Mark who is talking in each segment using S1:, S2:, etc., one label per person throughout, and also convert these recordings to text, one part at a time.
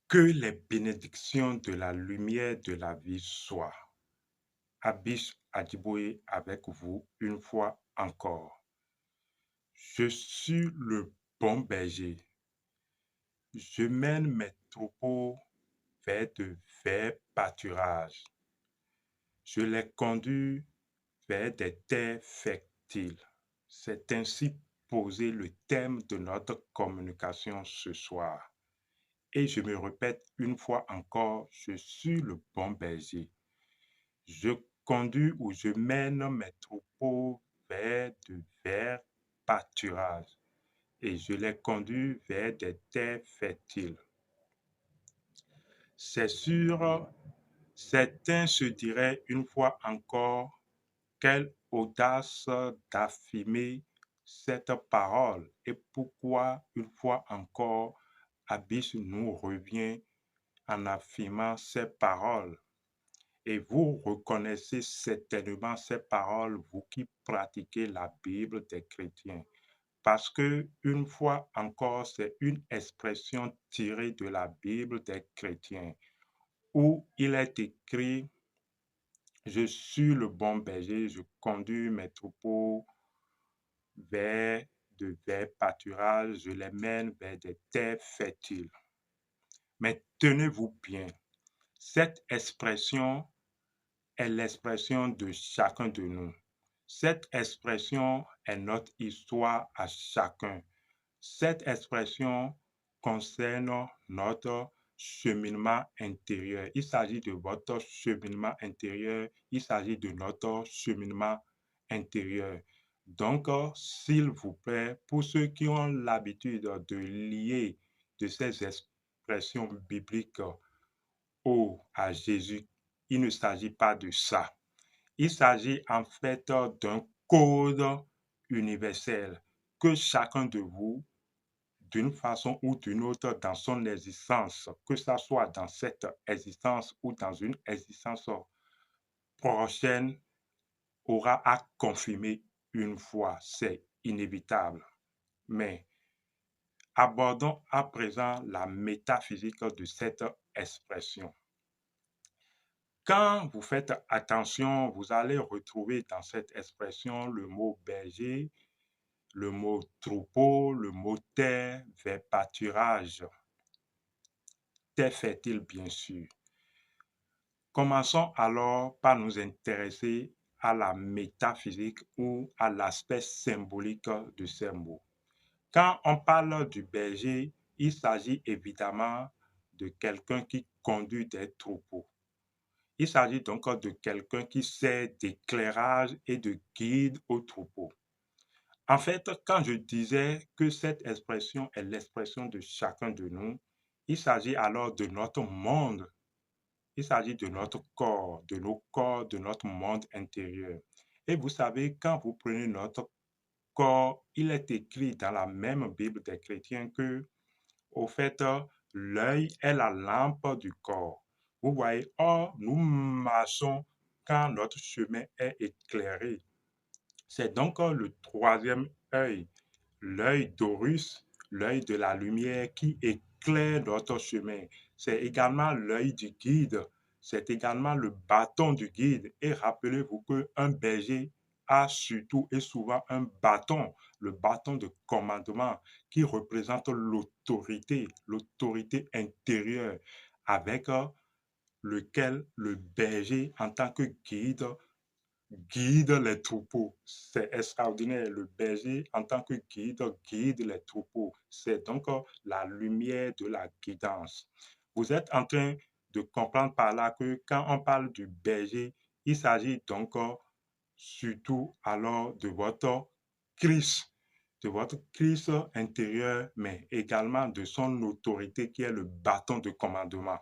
S1: Que les bénédictions de la lumière de la vie soient. Abish Adjiboye avec vous une fois encore. Je suis le bon berger. Je mène mes troupeaux vers de verts pâturages. Je les conduis vers des terres fertiles. C'est ainsi posé le thème de notre communication ce soir. Et je me répète une fois encore, je suis le bon berger. Je conduis ou je mène mes troupeaux vers de verts pâturages et je les conduis vers des terres fertiles. C'est sûr, certains se diraient une fois encore, quelle audace d'affirmer cette parole et pourquoi une fois encore Abyss nous revient en affirmant ces paroles. Et vous reconnaissez certainement ces paroles, vous qui pratiquez la Bible des chrétiens. Parce que, une fois encore, c'est une expression tirée de la Bible des chrétiens, où il est écrit, je suis le bon berger, je conduis mes troupeaux vers de verts pâturages, je les mène vers des terres fertiles. Mais tenez-vous bien, cette expression est l'expression de chacun de nous. Cette expression est notre histoire à chacun. Cette expression concerne notre cheminement intérieur. Il s'agit de votre cheminement intérieur, il s'agit de notre cheminement intérieur. Donc, s'il vous plaît, pour ceux qui ont l'habitude de lier de ces expressions bibliques à Jésus, il ne s'agit pas de ça. Il s'agit en fait d'un code universel que chacun de vous, d'une façon ou d'une autre dans son existence, que ce soit dans cette existence ou dans une existence prochaine, aura à confirmer une fois. C'est inévitable. Mais abordons à présent la métaphysique de cette expression. Quand vous faites attention, vous allez retrouver dans cette expression le mot berger, le mot troupeau, le mot terre, vers pâturage. Terre fertile, bien sûr. Commençons alors par nous intéresser à la métaphysique ou à l'aspect symbolique de ces mots. Quand on parle du berger, il s'agit évidemment de quelqu'un qui conduit des troupeaux. Il s'agit donc de quelqu'un qui sert d'éclairage et de guide au troupeau. En fait, quand je disais que cette expression est l'expression de chacun de nous, il s'agit alors de notre monde, il s'agit de notre corps, de nos corps, de notre monde intérieur. Et vous savez, quand vous prenez notre corps, il est écrit dans la même Bible des chrétiens que, au fait, l'œil est la lampe du corps. Vous voyez, or, nous marchons quand notre chemin est éclairé. C'est donc le troisième œil, l'œil d'Horus, l'œil de la lumière qui éclaire notre chemin. C'est également l'œil du guide, c'est également le bâton du guide. Et rappelez-vous qu'un berger a surtout et souvent un bâton, le bâton de commandement qui représente l'autorité intérieure avec lequel le berger en tant que guide les troupeaux. C'est extraordinaire. Le berger, en tant que guide les troupeaux. C'est donc la lumière de la guidance. Vous êtes en train de comprendre par là que quand on parle du berger, il s'agit donc surtout alors de votre Christ intérieur, mais également de son autorité qui est le bâton de commandement.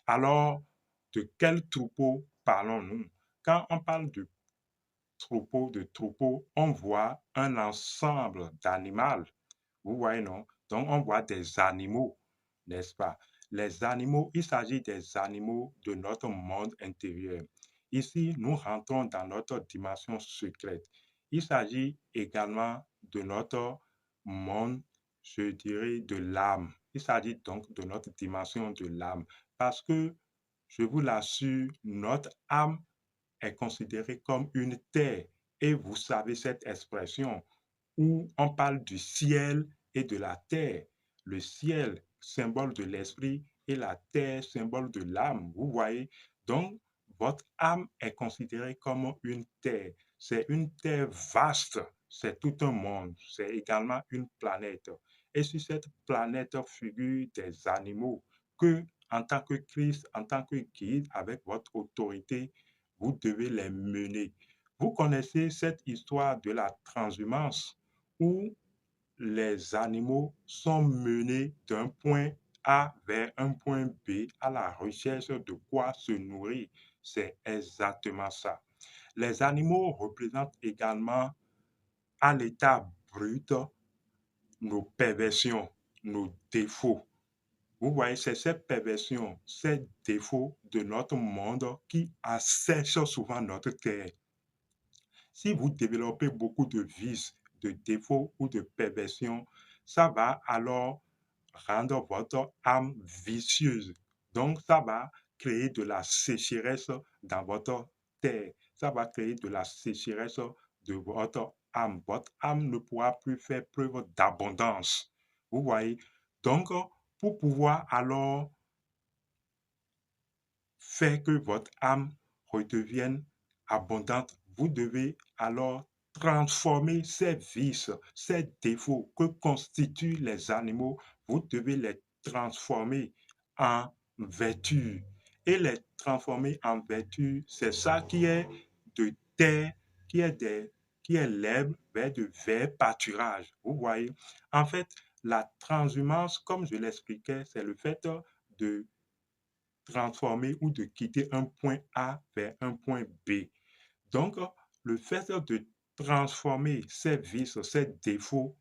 S1: Alors, de quel troupeau parlons-nous? Quand on parle de troupeau, on voit un ensemble d'animaux. Vous voyez, non? Donc, on voit des animaux, n'est-ce pas? Les animaux, il s'agit des animaux de notre monde intérieur. Ici, nous rentrons dans notre dimension secrète. Il s'agit également de notre monde, je dirais, de l'âme. Il s'agit donc de notre dimension de l'âme. Parce que, je vous l'assure, notre âme est considérée comme une terre. Et vous savez cette expression où on parle du ciel et de la terre. Le ciel, symbole de l'esprit, et la terre, symbole de l'âme. Vous voyez? Donc, votre âme est considérée comme une terre. C'est une terre vaste, c'est tout un monde, c'est également une planète. Et sur cette planète figurent des animaux que, en tant que Christ, en tant que guide, avec votre autorité, vous devez les mener. Vous connaissez cette histoire de la transhumance où les animaux sont menés d'un point A vers un point B à la recherche de quoi se nourrir. C'est exactement ça. Les animaux représentent également à l'état brut nos perversions, nos défauts. Vous voyez, c'est cette perversion, ces défauts de notre monde qui assèchent souvent notre terre. Si vous développez beaucoup de vices, de défauts ou de perversions, ça va alors rendre votre âme vicieuse. Donc, ça va créer de la sécheresse dans votre terre. Ça va créer de la sécheresse de votre âme. Votre âme ne pourra plus faire preuve d'abondance. Vous voyez? Donc, pour pouvoir alors faire que votre âme redevienne abondante, vous devez alors transformer ces vices, ces défauts que constituent les animaux, vous devez les transformer en vertu. Et les transformer en vertu, c'est ça qui est de terre, qui est, qui est l'herbe vers de verts pâturages. Vous voyez, en fait, la transhumance, comme je l'expliquais, c'est le fait de transformer ou de quitter un point A vers un point B. Donc, le fait de transformer ces vices, ces défauts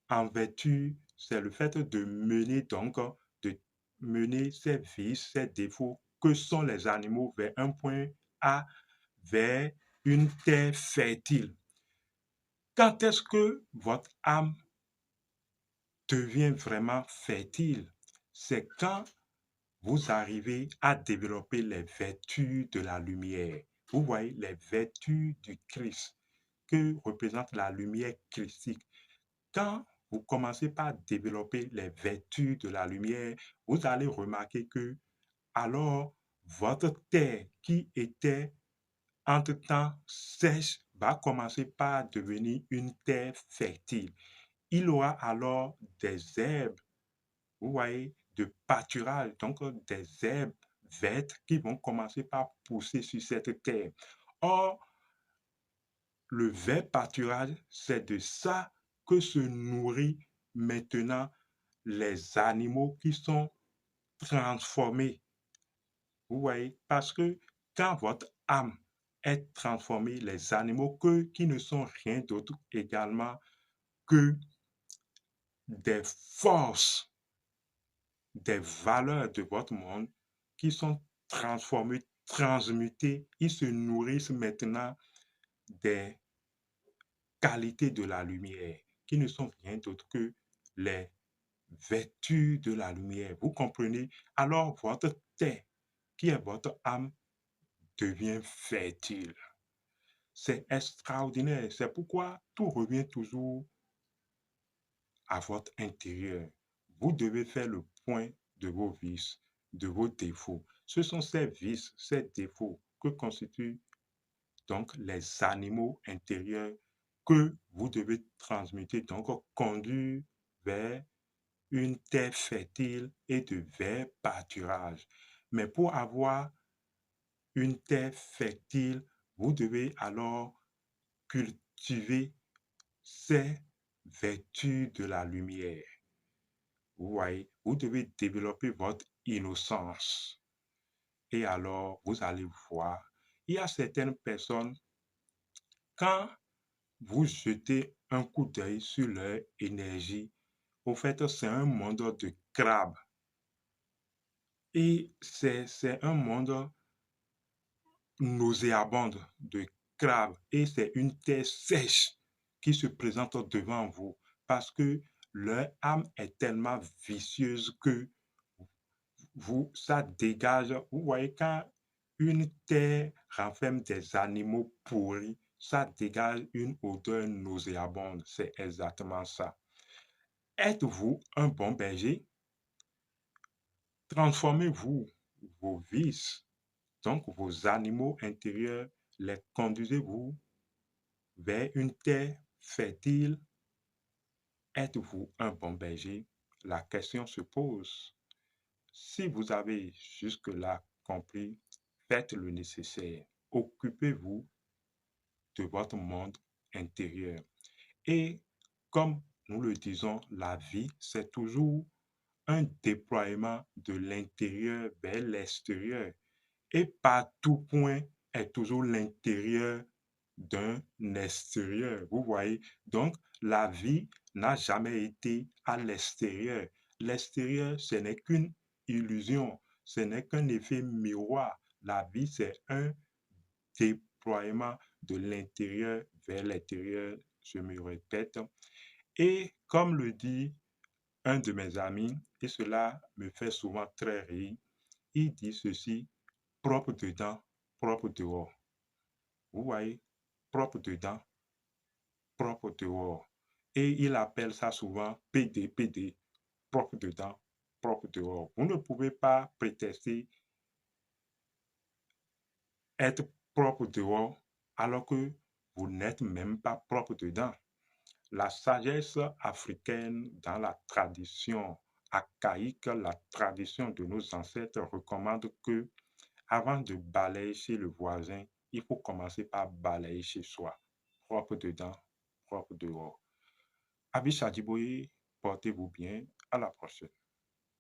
S1: en vertu, c'est le fait de mener donc, de mener ces vices, ces défauts que sont les animaux vers un point A, vers une terre fertile. Quand est-ce que votre âme devient vraiment fertile? C'est quand vous arrivez à développer les vertus de la lumière. Vous voyez les vertus du Christ que représente la lumière christique. Quand vous commencez par développer les vertus de la lumière, vous allez remarquer que alors votre terre qui était entre-temps sèche va commencer par devenir une terre fertile. Il aura alors des herbes, vous voyez, de pâturage, donc des herbes vertes qui vont commencer par pousser sur cette terre. Or, le vert pâturage, c'est de ça que se nourrit maintenant les animaux qui sont transformés. Vous voyez, parce que quand votre âme est transformée, les animaux qui ne sont rien d'autre également que des forces, des valeurs de votre monde qui sont transformées, transmutées. Ils se nourrissent maintenant des qualités de la lumière, qui ne sont rien d'autre que les vertus de la lumière. Vous comprenez? Alors votre terre, qui est votre âme, devient fertile. C'est extraordinaire. C'est pourquoi tout revient toujours à votre intérieur. Vous devez faire le point de vos vices, de vos défauts. Ce sont ces vices, ces défauts que constituent donc les animaux intérieurs que vous devez transmuter, donc conduire vers une terre fertile et de verts pâturages. Mais pour avoir une terre fertile, vous devez alors cultiver ces vertus de la lumière. Vous voyez, vous devez développer votre innocence. Et alors, vous allez voir, il y a certaines personnes, quand vous jetez un coup d'œil sur leur énergie, au fait, c'est un monde de crabes. Et c'est un monde nauséabonde de crabes. Et c'est une terre sèche qui se présente devant vous. Parce que Leur âme est tellement vicieuse que ça dégage. Vous voyez, quand une terre renferme des animaux pourris, ça dégage une odeur nauséabonde. C'est exactement ça. Êtes-vous un bon berger? Transformez-vous vos vices, donc vos animaux intérieurs, les conduisez-vous vers une terre fertile? Êtes-vous un bon berger? La question se pose. Si vous avez jusque-là compris, faites le nécessaire. Occupez-vous de votre monde intérieur. Et comme nous le disons, la vie, c'est toujours un déploiement de l'intérieur vers l'extérieur. Et par tout point est toujours l'intérieur d'un extérieur. Vous voyez? Donc, la vie n'a jamais été à l'extérieur. L'extérieur, ce n'est qu'une illusion, ce n'est qu'un effet miroir. La vie, c'est un déploiement de l'intérieur vers l'extérieur, je me répète. Et comme le dit un de mes amis, et cela me fait souvent très rire, il dit ceci: propre dedans, propre dehors. Vous voyez? Propre dedans, propre dehors. Et il appelle ça souvent PD, PD, propre dedans, propre dehors. Vous ne pouvez pas prétester être propre dehors alors que vous n'êtes même pas propre dedans. La sagesse africaine dans la tradition archaïque, la tradition de nos ancêtres recommande que avant de balayer chez le voisin, il faut commencer par balayer chez soi. Propre dedans, propre dehors. Abi Chadiboye, portez-vous bien. À la prochaine.